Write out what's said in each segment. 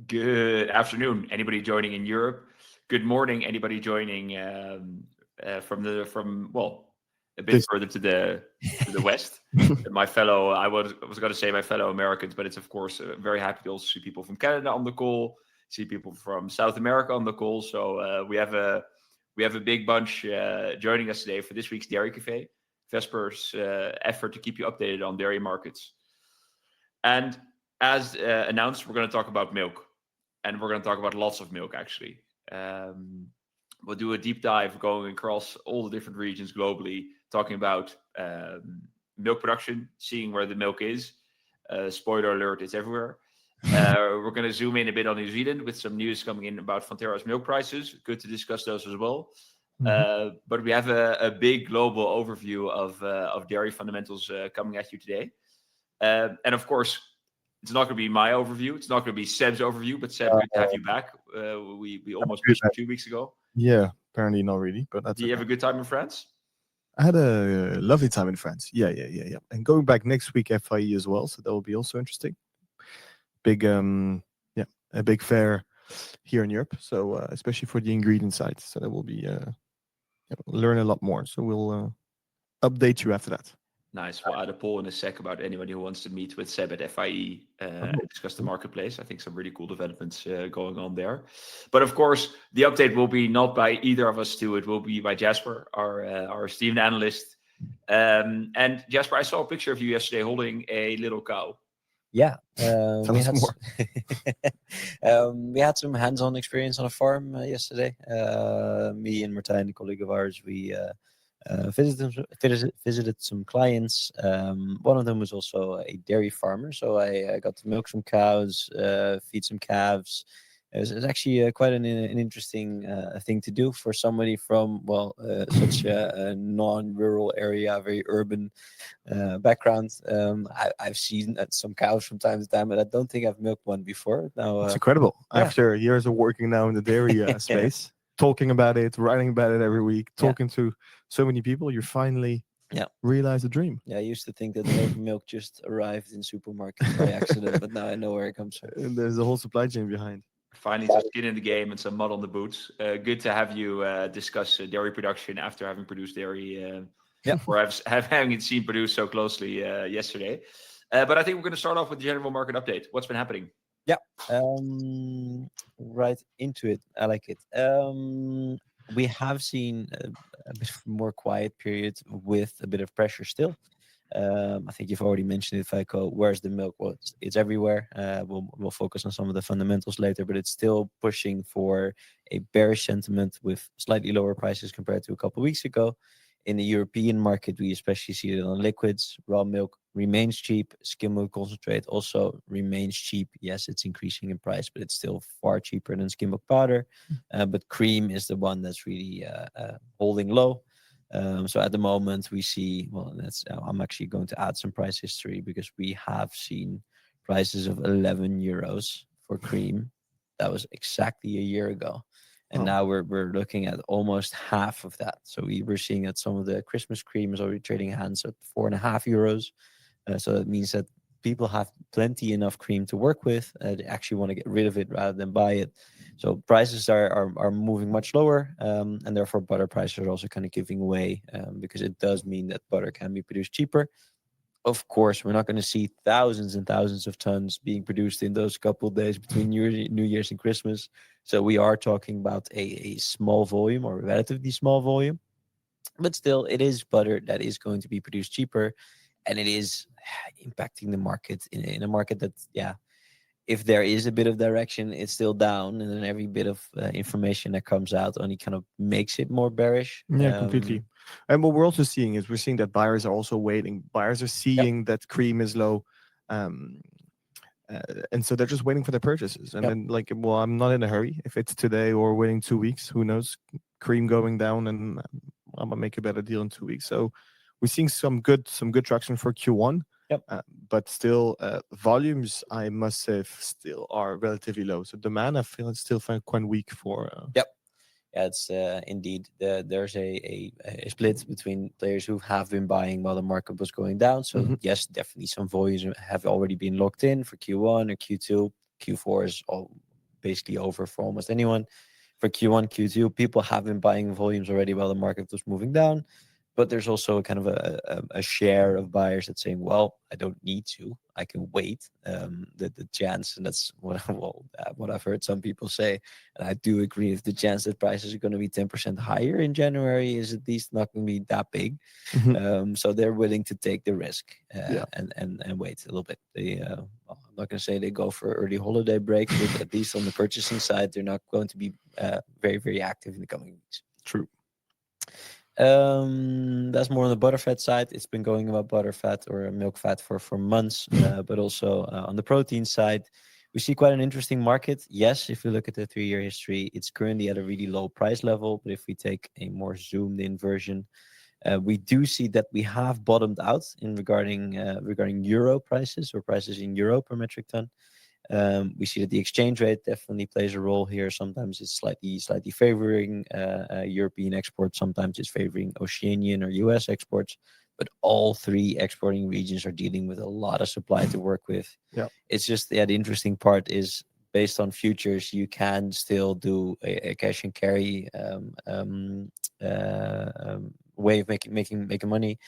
Good afternoon, anybody joining in Europe. Good morning, anybody joining from a bit This further to the west. My fellow, I was going to say my fellow Americans, but it's of course very happy to also see people from Canada on the call, see people from South America on the call. So we have a big bunch joining us today for this week's Dairy Café. Vesper's effort to keep you updated on dairy markets. And as announced, we're going to talk about milk, and we're going to talk about lots of milk actually. Um, we'll do a deep dive going across all the different regions globally, talking about milk production, seeing where the milk is. Spoiler alert, it's everywhere. We're going to zoom in a bit on New Zealand with some news coming in about Fonterra's milk prices. Good to discuss those as well. Mhm. But we have a big global overview of dairy fundamentals coming at you today. And of course, it's not going to be my overview. It's not going to be Seb's overview, but Seb, good to have you back. We almost Good, missed you 2 weeks ago. yeah, apparently not really, but Do that's you have okay. a good time in France? I had a lovely time in France. Yeah. And going back next week FIE as well, so that will be also interesting. Big yeah, a big fair here in Europe. So especially for the ingredient side. So that will be learn a lot more. So we'll update you after that. Nice. We'll add a poll in a sec about anybody who wants to meet with Seb at FIE and Oh, discuss the marketplace. I think some really cool developments going on there. But of course, the update will be not by either of us two. It will be by Jasper, our esteemed analyst. And Jasper, I saw a picture of you yesterday holding a little cow. Yeah, tell us more. we had some hands-on experience on a farm yesterday. Me and Martijn, a colleague of ours, we visited some clients. One of them was also a dairy farmer, so I got to milk some cows, feed some calves. It was actually quite an interesting thing to do for somebody from such a non-rural area, very urban background. I've seen some cows from time to time, but I don't think I've milked one before. Now, It's incredible. yeah. After years of working now in the dairy space, talking about it, writing about it every week, talking to so many people, you finally realize the dream. Yeah, I used to think that milk just arrived in supermarkets by accident, but now I know where it comes from. And there's a whole supply chain behind. Finally, some skin in the game and some mud on the boots. Good to have you discuss dairy production after having produced dairy, or having it seen produced so closely yesterday. But I think we're going to start off with the general market update. What's been happening? Yeah, right into it. I like it. We have seen a bit more quiet period with a bit of pressure still. I think you've already mentioned it, Feiko. Where's the milk? Well, it's everywhere. We'll focus on some of the fundamentals later, but it's still pushing for a bearish sentiment with slightly lower prices compared to a couple of weeks ago. In the European market, we especially see it on liquids. Raw milk remains cheap. Skim milk concentrate also remains cheap. Yes, it's increasing in price, but it's still far cheaper than skim milk powder. But cream is the one that's really holding low. So at the moment we see, I'm actually going to add some price history because we have seen prices of 11 euros for cream. That was exactly a year ago. And now we're looking at almost half of that. So we were seeing that some of the Christmas cream is already trading hands at 4.5 euros. So that means that people have plenty enough cream to work with. They actually want to get rid of it rather than buy it. So prices are moving much lower, and therefore butter prices are also kind of giving way because it does mean that butter can be produced cheaper. Of course, we're not going to see thousands and thousands of tons being produced in those couple of days between New Year's and Christmas. So we are talking about a small volume or a relatively small volume. But still, it is butter that is going to be produced cheaper. And it is impacting the market in a market that, if there is a bit of direction, it's still down. And then every bit of information that comes out only kind of makes it more bearish. Yeah, completely. And what we're also seeing is we're seeing that buyers are also waiting. Buyers are seeing that cream is low. And so they're just waiting for their purchases. And then I'm not in a hurry. If it's today or waiting 2 weeks, who knows? Cream going down and I'm gonna make a better deal in 2 weeks. So we're seeing some good traction for Q1. But still, volumes, I must say, still are relatively low. So demand, I feel, it's still quite weak for. Yeah, it's indeed there's a split between players who have been buying while the market was going down. So yes, definitely some volumes have already been locked in for Q1 or Q2. Q4 is all basically over for almost anyone. For Q1, Q2, people have been buying volumes already while the market was moving down. But there's also kind of a share of buyers that's saying, well, I don't need to. I can wait. The chance, and that's what I've heard some people say, and I do agree, if the chance that prices are going to be 10% higher in January is at least not going to be that big. So they're willing to take the risk and wait a little bit. I'm not going to say they go for early holiday breaks, but at least on the purchasing side, they're not going to be very, very active in the coming weeks. True. That's more on the butterfat side. It's been going about butterfat or milk fat for months, but also on the protein side, we see quite an interesting market. Yes, if we look at the 3-year history, it's currently at a really low price level. But if we take a more zoomed in version, we do see that we have bottomed out in regarding euro prices or prices in euro per metric ton. We see that the exchange rate definitely plays a role here. Sometimes it's slightly favoring European exports. Sometimes it's favoring Oceanian or US exports. But all 3 exporting regions are dealing with a lot of supply to work with. Yeah. It's just the interesting part is based on futures, you can still do a cash and carry way of making money.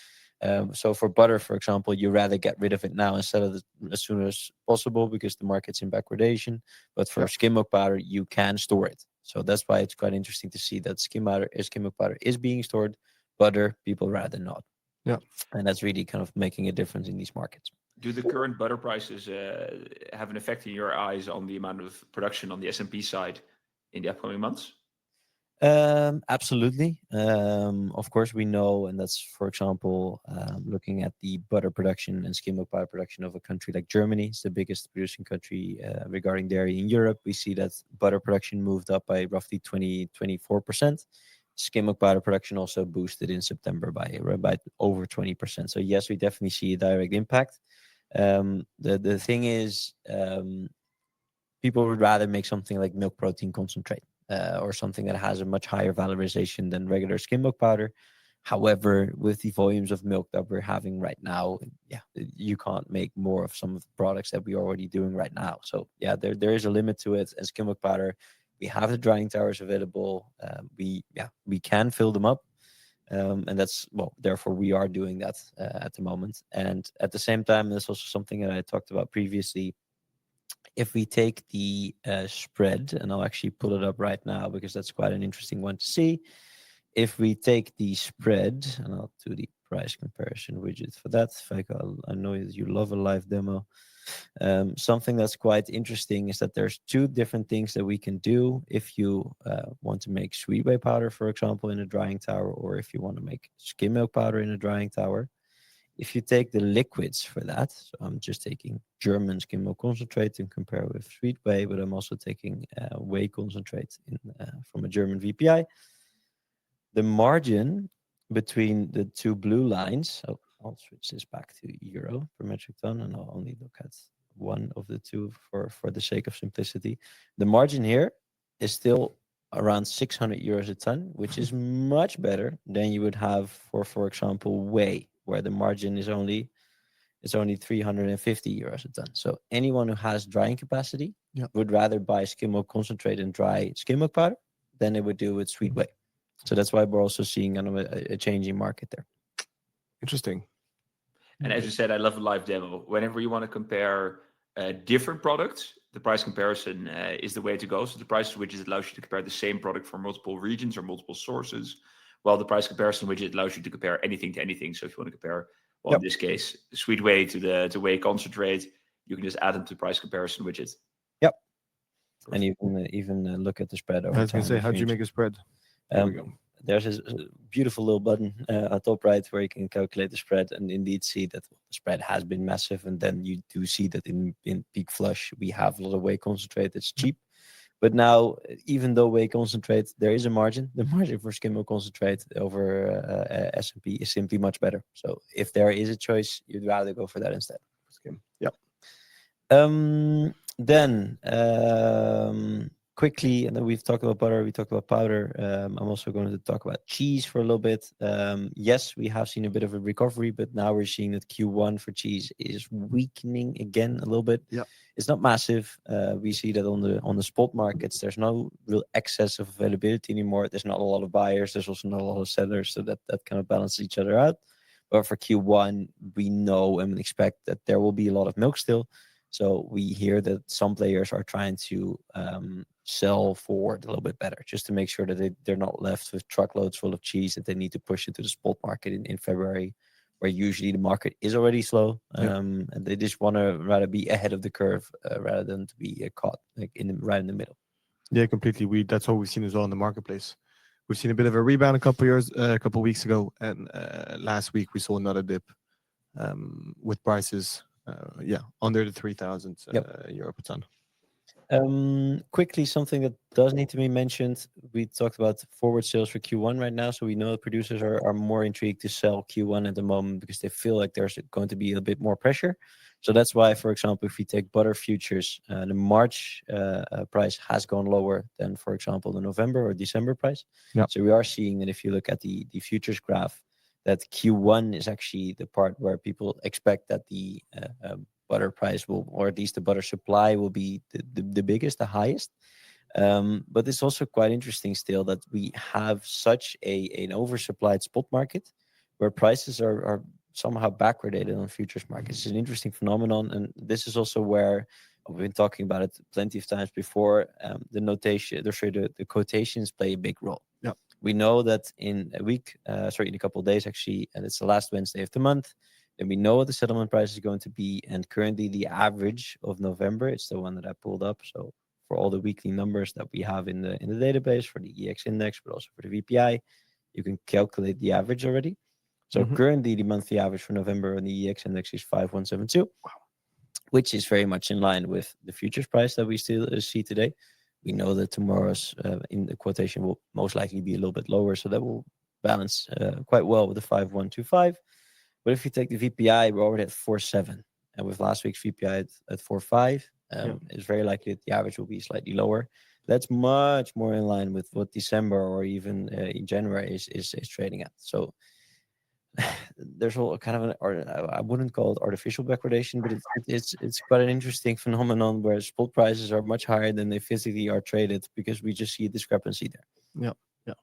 So for butter, for example, you rather get rid of it now instead of as soon as possible because the market's in backwardation. But for skim milk powder, you can store it. So that's why it's quite interesting to see that skim milk powder is being stored. Butter, people rather not. Yeah. And that's really kind of making a difference in these markets. Do the current butter prices have an effect in your eyes on the amount of production on the S&P side in the upcoming months? Absolutely. Of course, we know, and that's, for example, looking at the butter production and skim milk powder production of a country like Germany. It's the biggest producing country regarding dairy in Europe. We see that butter production moved up by roughly 24%. Skim milk powder production also boosted in September by over 20%. So yes, we definitely see a direct impact. The thing is, people would rather make something like milk protein concentrate. Or something that has a much higher valorization than regular skim milk powder. However, with the volumes of milk that we're having right now, you can't make more of some of the products that we're already doing right now. So there is a limit to it. And skim milk powder, we have the drying towers available. We can fill them up. And that's, therefore we are doing that at the moment. And at the same time, there's also something that I talked about previously. If we take the spread, and I'll actually pull it up right now because that's quite an interesting one to see. If we take the spread, and I'll do the price comparison widget for that. Feiko, I know that you love a live demo. Something that's quite interesting is that there's 2 different things that we can do if you want to make sweet whey powder, for example, in a drying tower, or if you want to make skim milk powder in a drying tower. If you take the liquids for that, so I'm just taking German skim milk concentrate and compare with sweet whey, but I'm also taking whey concentrate from a German VPI. The margin between the 2 blue lines, I'll switch this back to euro per metric ton, and I'll only look at one of the 2 for the sake of simplicity. The margin here is still around 600 euros a ton, which is much better than you would have for example, whey, where the margin is only 350 euros a ton. So anyone who has drying capacity would rather buy skim milk concentrate and dry skim milk powder than they would do with sweet whey. So that's why we're also seeing kind of a changing market there. Interesting. And as you said, I love a live demo. Whenever you want to compare different products, the price comparison is the way to go. So the price widget allows you to compare the same product from multiple regions or multiple sources, while the price comparison widget allows you to compare anything to anything. So if you want to compare, in this case, sweet whey to whey concentrate, you can just add them to the price comparison widget. Yep. And even look at the spread over I was going to say, how do you make a spread? There we go. There's a beautiful little button on top right where you can calculate the spread and indeed see that the spread has been massive. And then you do see that in peak flush, we have a lot of whey concentrate that's cheap. But now, even though whey concentrate, there is a margin. The margin for skim milk concentrate over S&P is simply much better. So if there is a choice, you'd rather go for that instead. Skim. Yep. Then quickly, and then we've talked about butter, we talked about powder. I'm also going to talk about cheese for a little bit. Yes, we have seen a bit of a recovery, but now we're seeing that Q1 for cheese is weakening again a little bit. Yeah. It's not massive. We see that on the spot markets, there's no real excess of availability anymore. There's not a lot of buyers. There's also not a lot of sellers, so that kind of balances each other out. But for Q1, we know and expect that there will be a lot of milk still. So we hear that some players are trying to sell forward a little bit better, just to make sure that they're not left with truckloads full of cheese that they need to push into the spot market in February, where usually the market is already slow. And they just want to rather be ahead of the curve rather than to be caught like right in the middle. Yeah, completely. That's what we've seen as well in the marketplace. We've seen a bit of a rebound a couple of weeks ago, and last week we saw another dip with prices, under the 3,000 euro per ton. Quickly, something that does need to be mentioned. We talked about forward sales for Q1 right now, so we know producers are more intrigued to sell Q1 at the moment because they feel like there's going to be a bit more pressure. So that's why, for example, if we take butter futures, the March price has gone lower than, for example, the November or December price. Yeah. So we are seeing that if you look at the futures graph, that Q1 is actually the part where people expect that the butter price will, or at least the butter supply will be the biggest, the highest. But it's also quite interesting still that we have such an oversupplied spot market where prices are somehow backwardated on futures markets. It's an interesting phenomenon, and this is also where we've been talking about it plenty of times before. The quotations play a big role. Yeah. We know that in a couple of days actually, and it's the last Wednesday of the month, and we know what the settlement price is going to be. And currently the average of November, it's the one that I pulled up. So for all the weekly numbers that we have in the database for the EX index, but also for the VPI, you can calculate the average already. So currently the monthly average for November on the EX index is 5172, which is very much in line with the futures price that we still see today. We know that tomorrow's in the quotation will most likely be a little bit lower, so that will balance quite well with the 5125. But if you take the VPI, we're already at 4.7, and with last week's VPI at 4.5, it's very likely that the average will be slightly lower. That's much more in line with what December or even in January is trading at. So there's all kind of I wouldn't call it artificial backwardation, but it's quite an interesting phenomenon where spot prices are much higher than they physically are traded because we just see a discrepancy there. Yeah.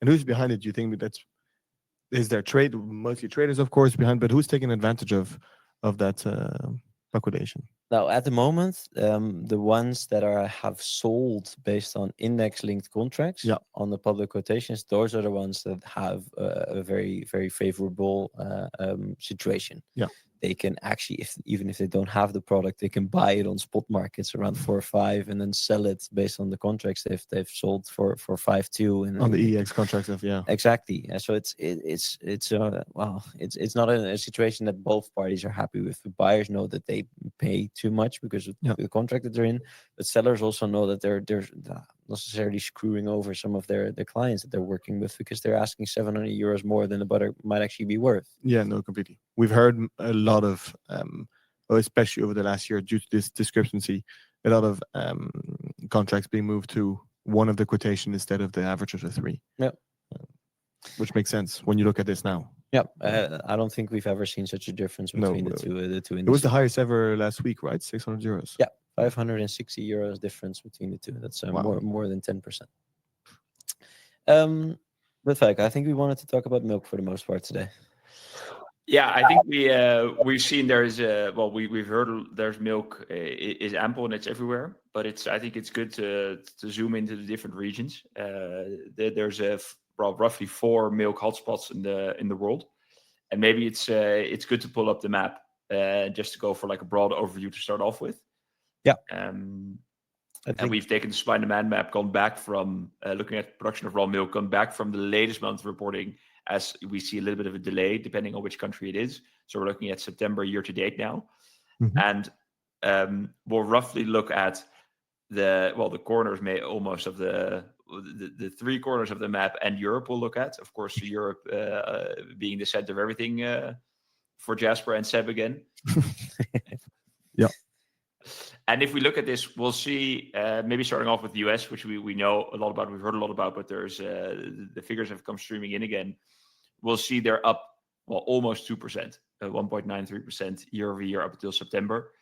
And who's behind it? Do you think is there trade, mostly traders, of course, behind, but who's taking advantage of that backwardation? Now, at the moment, the ones that have sold based on index-linked contracts on the public quotations, those are the ones that have a very, very favorable situation. Yeah. They can actually, even if they don't have the product, they can buy it on spot markets around 4 or 5 and then sell it based on the contracts they've sold for 5.2 and on the EX contracts. Exactly. So it's not a situation that both parties are happy with. The buyers know that they pay too much because of the contract that they're in, but sellers also know that they're not necessarily screwing over some of their clients that they're working with because they're asking 700 euros more than the butter might actually be worth. Yeah, no, completely. We've heard a lot of, especially over the last year, due to this discrepancy, a lot of contracts being moved to one of the quotation instead of the average of the 3. Yeah. Which makes sense when you look at this now. Yeah, I don't think we've ever seen such a difference between the two industries. It was the highest ever last week, right? 600 euros. Yeah, 560 euros difference between the two. That's more than 10%. But Feiko, I think we wanted to talk about milk for the most part today. Yeah, I think we've seen we've heard there's milk is ample and it's everywhere, but I think it's good to zoom into the different regions. There's roughly 4 milk hotspots in the world, and maybe it's good to pull up the map just to go for like a broad overview to start off with. Yeah. And we've taken the supply and demand map, gone back from looking at production of raw milk, gone back from the latest month reporting, as we see a little bit of a delay depending on which country it is. So we're looking at September year to date now. And we'll roughly look at the corners almost of the 3 corners of the map, and Europe we'll look at. Of course, Europe being the center of everything for Jasper and Seb again. Yeah. And if we look at this, we'll see maybe starting off with the US, which we know a lot about, we've heard a lot about, but there's the figures have come streaming in again. We'll see they're up, well, almost 2%, 1.93% year over year up until September,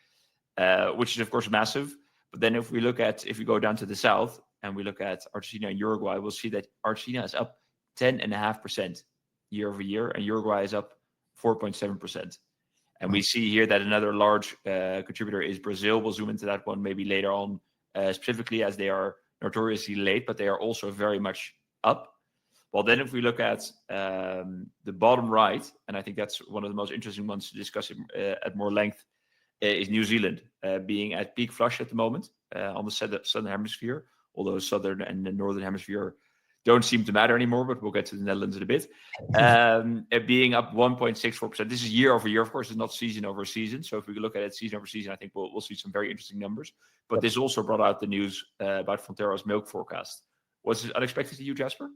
which is of course massive. But then if we go down to the south and we look at Argentina and Uruguay, we'll see that Argentina is up 10.5% year over year, and Uruguay is up 4.7%. And we see here that another large contributor is Brazil. We'll zoom into that one maybe later on, specifically as they are notoriously late, but they are also very much up. Well, then if we look at the bottom right, and I think that's one of the most interesting ones to discuss at more length, is New Zealand being at peak flush at the moment on the southern hemisphere, although southern and the northern hemisphere don't seem to matter anymore, but we'll get to the Netherlands in a bit. Being up 1.64%. This is year over year, of course, it's not season over season. So if we look at it season over season, I think we'll see some very interesting numbers. But this also brought out the news about Fonterra's milk forecast. Was it unexpected to you, Jasper?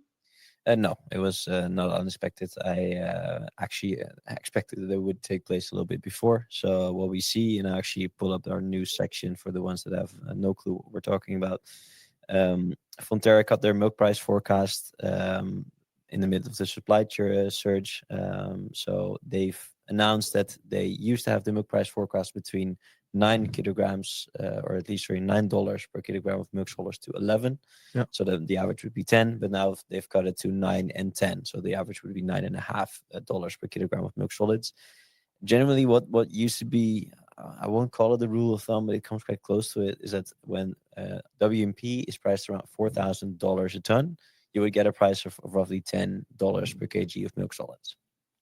No, it was not unexpected. I actually expected that it would take place a little bit before. So what we see, and I actually pull up our news section for the ones that have no clue what we're talking about. Fonterra cut their milk price forecast in the middle of the supply surge. So they've announced that they used to have the milk price forecast between 9 kilograms, or at least $9 per kilogram of milk solids to 11. Yeah. So the average would be 10, but now they've cut it to 9 and 10. So the average would be $9.50 per kilogram of milk solids. Generally, what used to be, I won't call it the rule of thumb, but it comes quite close to it, is that when WMP is priced around $4,000 a ton, you would get a price of roughly $10 per kg of milk solids.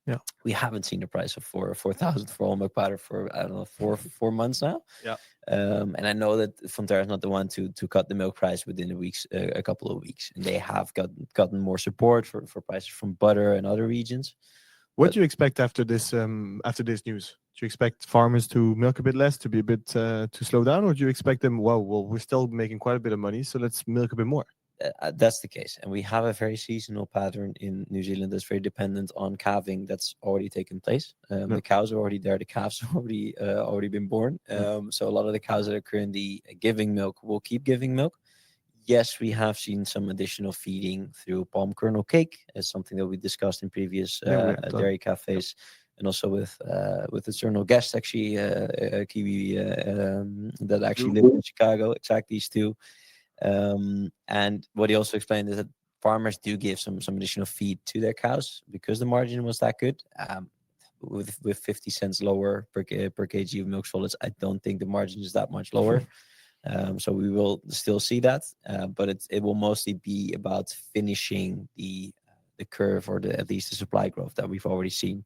Yeah, we haven't seen the price of 4,000 for all milk powder for, I don't know, four months now. Yeah, and I know that Fonterra is not the one to cut the milk price within a couple of weeks, and they have gotten more support for prices from butter and other regions. What do you expect after this news? Do you expect farmers to milk a bit less, to be a bit to slow down, or do you expect them? Well, we're still making quite a bit of money, so let's milk a bit more. That's the case, and we have a very seasonal pattern in New Zealand that's very dependent on calving that's already taken place. The cows are already there, the calves have already been born. So a lot of the cows that are currently giving milk will keep giving milk. Yes, we have seen some additional feeding through palm kernel cake, as something that we discussed in previous dairy cafes, and also with external guests, actually, a Kiwi that actually lives in Chicago. Exactly, these two. And what he also explained is that farmers do give some additional feed to their cows because the margin was that good. With 50 cents lower per kg of milk solids, I don't think the margin is that much lower. So we will still see that, but it will mostly be about finishing the curve, or at least the supply growth that we've already seen.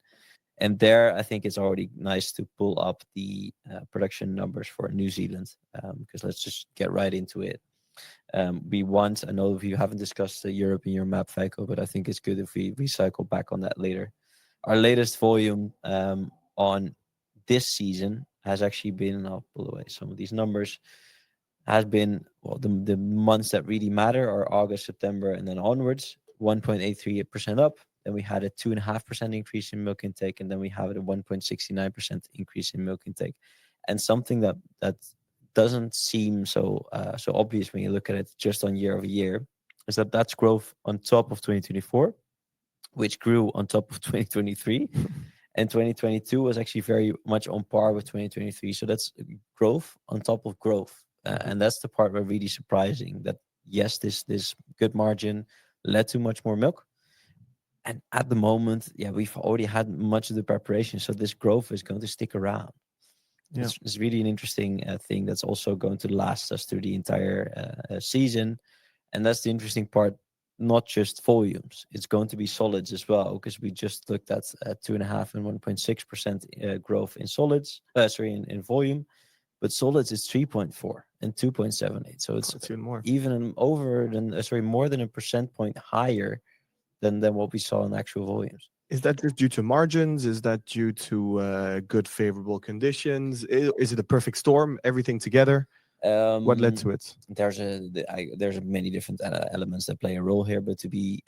And there, I think it's already nice to pull up the production numbers for New Zealand, because let's just get right into it. I know if you haven't discussed Europe in your map, Feiko, but I think it's good if we cycle back on that later. Our latest volume on this season has actually been, and I'll pull away some of these numbers, has been, well, the months that really matter are August, September, and then onwards, 1.83% up. Then we had a 2.5% increase in milk intake, and then we have a 1.69% increase in milk intake. And something that doesn't seem so obvious when you look at it just on year over year is that's growth on top of 2024, which grew on top of 2023. And 2022 was actually very much on par with 2023. So that's growth on top of growth. And that's the part where really surprising, that yes, this good margin led to much more milk. And at the moment, we've already had much of the preparation. So this growth is going to stick around. Yeah. It's really an interesting thing that's also going to last us through the entire season. And that's the interesting part, not just volumes. It's going to be solids as well, because we just looked at 2.5 and 1.6% growth in solids, in volume. But solids is 3.4 and 2.78. So it's even more. More than a percent point higher than what we saw in actual volumes. Is that just due to margins? Is that due to good favorable conditions? Is it a perfect storm, everything together? What led to it? There's many different elements that play a role here, but to be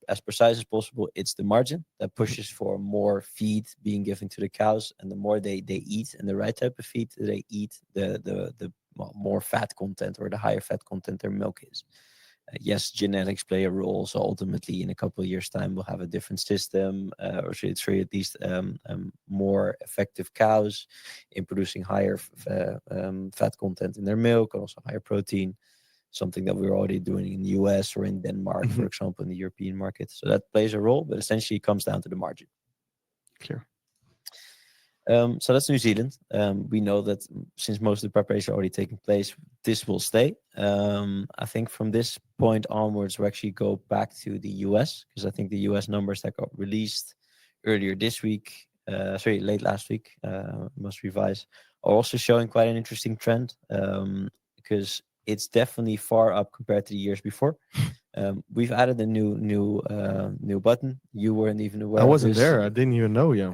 as precise as possible, it's the margin that pushes for more feed being given to the cows, and the more they eat and the right type of feed they eat, the more fat content or the higher fat content their milk is. Yes, genetics play a role. So ultimately, in a couple of years' time, we'll have a different system, or should say at least more effective cows in producing higher fat content in their milk and also higher protein. Something that we're already doing in the US or in Denmark, for example, in the European market. So that plays a role, but essentially it comes down to the margin. Clear. So that's New Zealand. We know that since most of the preparation are already taking place, this will stay. I think from this point onwards, we actually go back to the US, because I think the US numbers that got released earlier this week, late last week, must revise, are also showing quite an interesting trend, because it's definitely far up compared to the years before. We've added a new button. You weren't even aware. I wasn't there. I didn't even know. Yeah.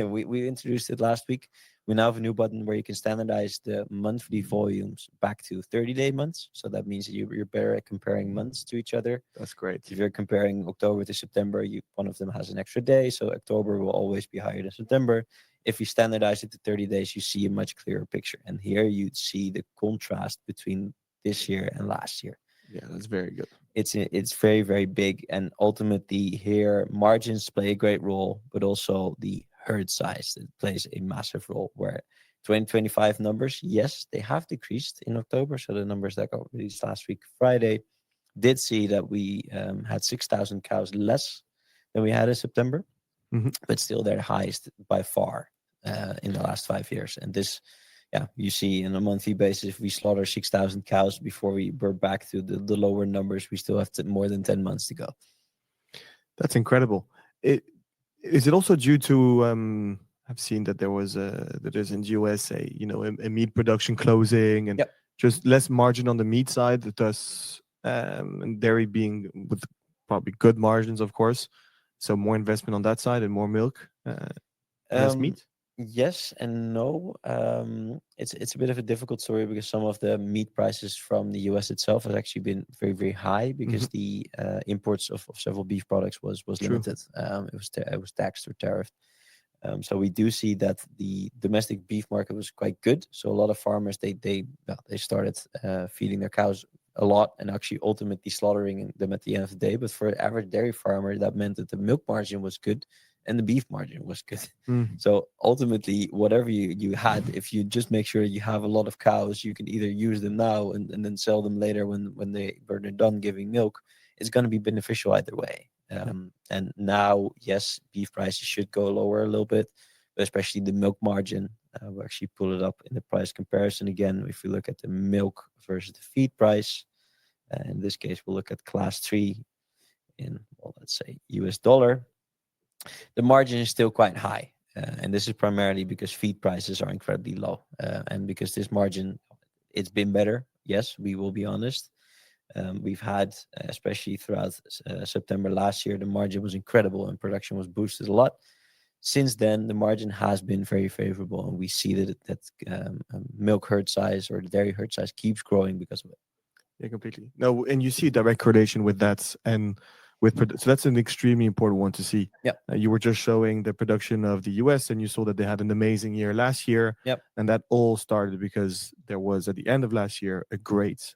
we introduced it last week. We now have a new button where you can standardize the monthly volumes back to 30-day months. So that means that you're better at comparing months to each other. That's great. If you're comparing October to September, one of them has an extra day. So October will always be higher than September. If you standardize it to 30 days, you see a much clearer picture. And here you'd see the contrast between this year and last year. Yeah, that's very good. It's very, very big. And ultimately here, margins play a great role, but also the herd size that plays a massive role, where 2025 numbers, yes, they have decreased in October. So the numbers that got released last week, Friday, did see that we had 6,000 cows less than we had in September, but still their highest by far in the last 5 years. And this, you see on a monthly basis, if we slaughter 6,000 cows before we're back to the lower numbers, we still have more than 10 months to go. That's incredible. Is it also due to I've seen that there's in the US a meat production closing and just less margin on the meat side, thus and dairy being with probably good margins, of course. So more investment on that side and more milk, less meat. Yes and no. It's a bit of a difficult story, because some of the meat prices from the US itself has actually been very, very high, because the imports of several beef products was limited. It was taxed or tariffed. So we do see that the domestic beef market was quite good. So a lot of farmers they started feeding their cows a lot and actually ultimately slaughtering them at the end of the day. But for an average dairy farmer, that meant that the milk margin was good and the beef margin was good. So ultimately, whatever you had, if you just make sure you have a lot of cows, you can either use them now and then sell them later when they're done giving milk. It's going to be beneficial either way. And now, yes, beef prices should go lower a little bit, but especially the milk margin. We'll actually pull it up in the price comparison again. If we look at the milk versus the feed price, in this case, we'll look at class 3 in, well, let's say US dollar. The margin is still quite high. And this is primarily because feed prices are incredibly low. And because this margin, it's been better. Yes, we will be honest. We've had, especially throughout September last year, the margin was incredible and production was boosted a lot. Since then, the margin has been very favorable, and we see that milk herd size or the dairy herd size keeps growing because of it. Yeah, completely. No, and you see direct correlation with that, and so that's an extremely important one to see. Yeah. You were just showing the production of the US, and you saw that they had an amazing year last year. Yep. And that all started because there was, at the end of last year, a great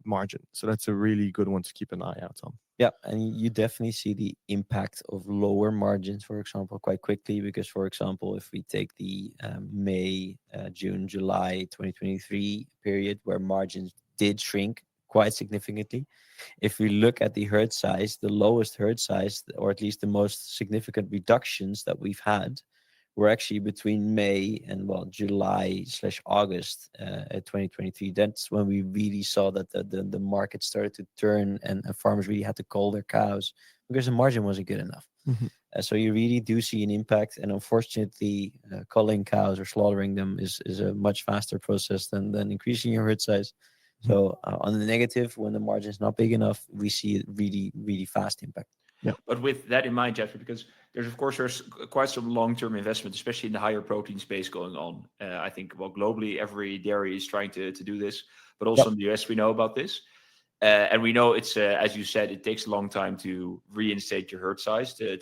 margin. So that's a really good one to keep an eye out on. Yeah, and you definitely see the impact of lower margins, for example, quite quickly. Because, for example, if we take the May, June, July 2023 period, where margins did shrink quite significantly. If we look at the herd size, the lowest herd size, or at least the most significant reductions that we've had, were actually between May and July/August 2023. That's when we really saw that the market started to turn, and farmers really had to cull their cows because the margin wasn't good enough. So you really do see an impact, and unfortunately, culling cows or slaughtering them is a much faster process than increasing your herd size. So on the negative, when the margin is not big enough, we see a really, really fast impact. Yeah. But with that in mind, Jasper, because there's quite some long-term investment, especially in the higher protein space going on. I think, well, globally, every dairy is trying to do this, but also in the US, we know about this. And we know it's, as you said, it takes a long time to reinstate your herd size, to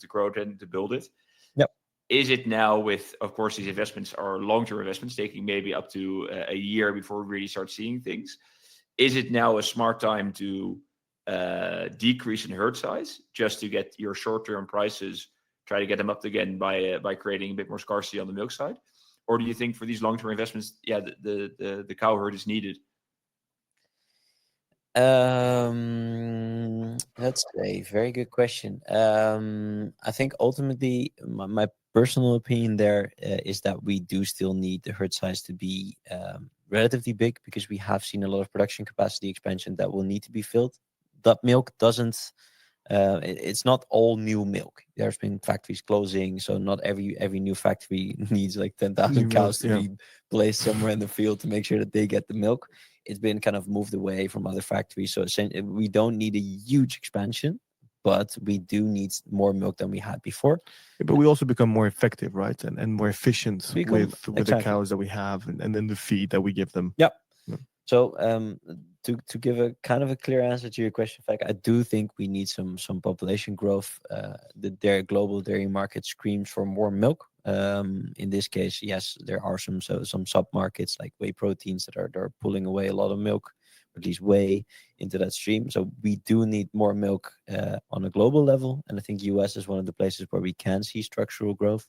grow it and to build it. Yep. Is it now with, of course, these investments are long-term investments, taking maybe up to a year before we really start seeing things. Is it now a smart time to decrease in herd size just to get your short-term prices, try to get them up again by creating a bit more scarcity on the milk side? Or do you think for these long-term investments, the cow herd is needed? That's a very good question. I think ultimately, my personal opinion there is that we do still need the herd size to be relatively big, because we have seen a lot of production capacity expansion that will need to be filled. That milk doesn't. It's not all new milk. There's been factories closing, so not every new factory needs like 10,000 cows to be placed somewhere in the field to make sure that they get the milk. It's been kind of moved away from other factories, so we don't need a huge expansion, but we do need more milk than we had before. Yeah, but we also become more effective, right, and more efficient with the cows that we have, and then the feed that we give them. Yep. Yeah. So to give a kind of a clear answer to your question, Feiko, I do think we need some population growth. The global dairy market screams for more milk. In this case, yes, there are some sub markets like whey proteins that are pulling away a lot of milk, or at least whey, into that stream. So we do need more milk on a global level, and I think US is one of the places where we can see structural growth.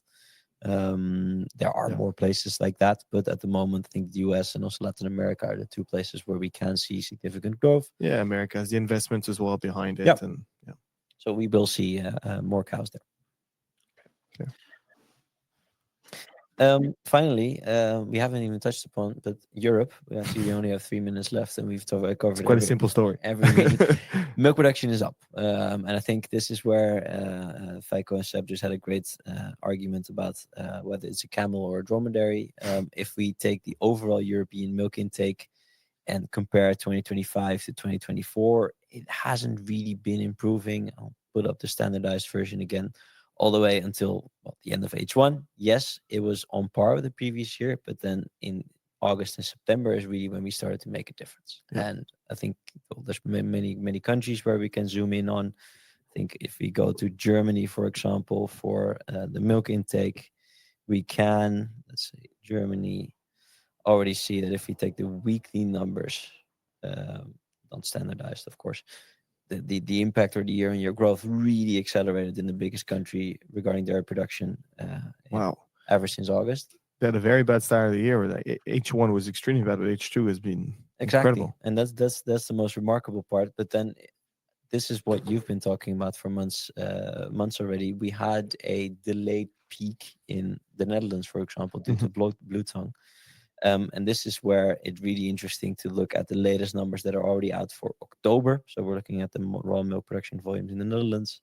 There are more places like that, but at the moment, I think the US and also Latin America are the two places where we can see significant growth. Yeah, America has the investments as well behind it, and so we will see more cows there. Okay. Finally, we haven't even touched upon, but Europe. We only have 3 minutes left, and we've covered. It's quite a simple story. Milk production is up, and I think this is where Feiko and Seb just had a great argument about whether it's a camel or a dromedary. If we take the overall European milk intake and compare 2025 to 2024, it hasn't really been improving. I'll put up the standardized version again. All the way until the end of H1. Yes, it was on par with the previous year, but then in August and September is really when we started to make a difference. Yeah. And I think there's many countries where we can zoom in on. I think if we go to Germany, for example, for the milk intake, we can, let's say, Germany, already see that if we take the weekly numbers, not standardized, of course, the impact or the year-on-year growth really accelerated in the biggest country regarding dairy production. Ever since August. They had a very bad start of the year. H1 was extremely bad, but H2 has been incredible. And that's the most remarkable part. But then this is what you've been talking about for months already. We had a delayed peak in the Netherlands, for example, due to blue tongue. And this is where it's really interesting to look at the latest numbers that are already out for October. So we're looking at the raw milk production volumes in the Netherlands.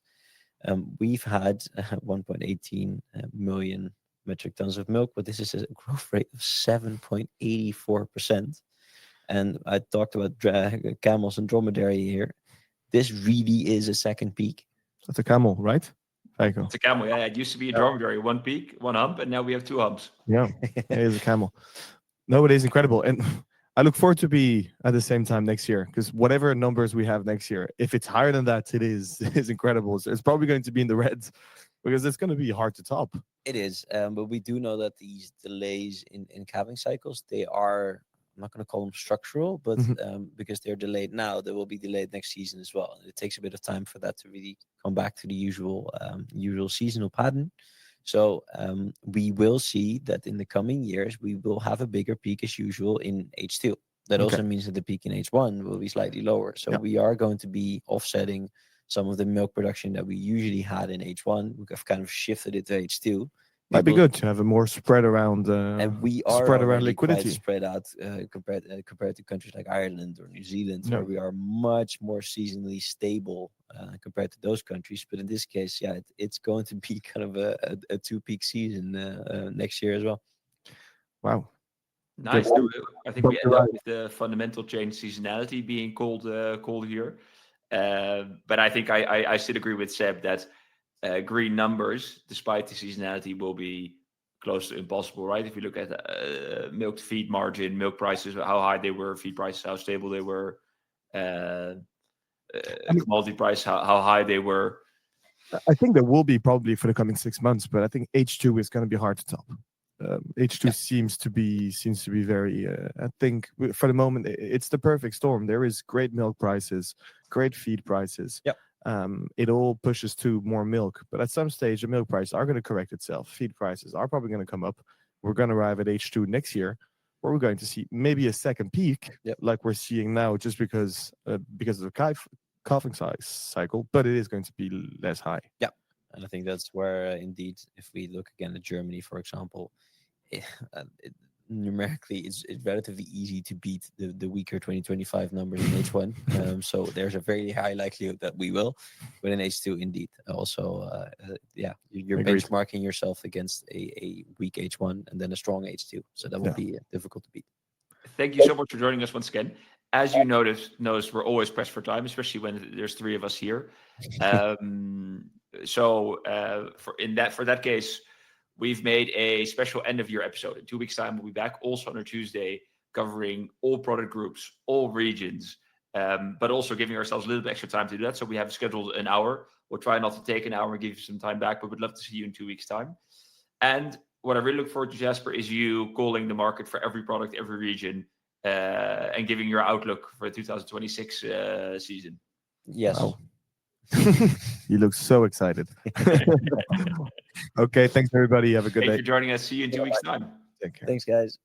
We've had 1.18 million metric tons of milk, but this is a growth rate of 7.84%. And I talked about camels and dromedary here. This really is a second peak. That's a camel, right? Feiko. It's a camel, yeah. It used to be a dromedary, one peak, one hump, and now we have two humps. Yeah, it is a camel. No, it is incredible. And I look forward to be at the same time next year, because whatever numbers we have next year, if it's higher than that, it is incredible. So it's probably going to be in the reds, because it's going to be hard to top. It is. But we do know that these delays in calving cycles, they are, I'm not going to call them structural, but because they're delayed now, they will be delayed next season as well. It takes a bit of time for that to really come back to the usual seasonal pattern. So we will see that in the coming years, we will have a bigger peak as usual in H2. That also means that the peak in H1 will be slightly lower. So we are going to be offsetting some of the milk production that we usually had in H1. We have kind of shifted it to H2. Might be good to have a more spread around and we are spread around liquidity, quite spread out compared to countries like Ireland or New Zealand, where we are much more seasonally stable compared to those countries. But in this case, it's going to be kind of a two-peak season next year as well. Wow, nice. I think we end up with the fundamental change seasonality being called here. But I think I still agree with Seb that green numbers, despite the seasonality, will be close to impossible, right? If you look at milk to feed margin, milk prices, how high they were, feed prices, how stable they were, commodity price, how high they were. I think there will be probably for the coming 6 months, but I think H2 is going to be hard to top. H2 seems to be very. I think for the moment it's the perfect storm. There is great milk prices, great feed prices. Yep. It all pushes to more milk, but at some stage the milk prices are going to correct itself. Feed prices are probably going to come up. We're going to arrive at H2 next year, where we're going to see maybe a second peak, like we're seeing now, just because of the calving size cycle, but it is going to be less high. Yeah, and I think that's where indeed, if we look again at Germany, for example, numerically it's relatively easy to beat the weaker 2025 numbers in H1. So there's a very high likelihood that we will, but in H2 indeed also you're Agreed. benchmarking yourself against a weak H1 and then a strong H2, so that will be difficult to beat. Thank you so much for joining us once again. As you notice, we're always pressed for time, especially when there's 3 of us here. So for that case, we've made a special end of year episode. In 2 weeks' time, we'll be back also on a Tuesday, covering all product groups, all regions, but also giving ourselves a little bit extra time to do that. So we have scheduled an hour. We'll try not to take an hour and give you some time back, but we'd love to see you in 2 weeks' time. And what I really look forward to, Jasper, is you calling the market for every product, every region, and giving your outlook for the 2026 season. Yes. Wow. You look so excited. Okay, thanks everybody. Have a good day. Thanks for joining us. See you in 2 weeks' time. Take care. Thanks, guys.